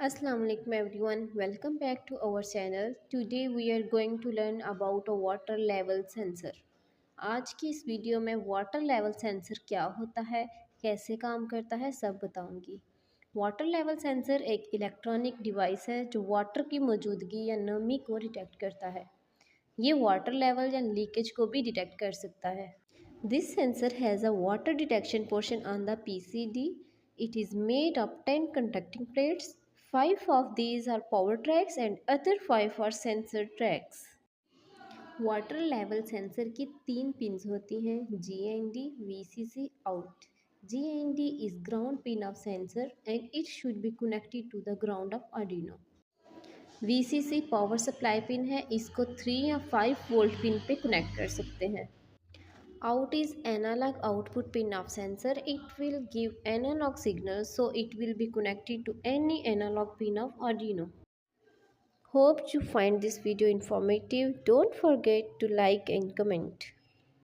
Assalamu alaikum everyone, welcome back to our channel. Today we are going to learn about a water level sensor. आज की इस video में water level sensor क्या होता है, कैसे काम करता है, सब बताऊंगी। वाटर लेवल सेंसर एक इलेक्ट्रॉनिक डिवाइस है जो वाटर की मौजूदगी या नमी को डिटेक्ट करता है। ये वाटर लेवल या लीकेज को भी डिटेक्ट कर सकता है। This sensor has a water detection portion on the PCD. It is made of 10 conducting plates. 5 of these are power tracks and other 5 are sensor tracks. Water level sensor की 3 pins होती हैं, GND, VCC, out. GND is ground pin of sensor and it should be connected to the ground of Arduino. VCC power supply pin है, इसको 3 या 5 volt pin पे connect कर सकते हैं। Out is analog output pin of sensor. It will give analog signal, so it will be connected to any analog pin of Arduino. Hope you find this video informative. Don't forget to like and comment.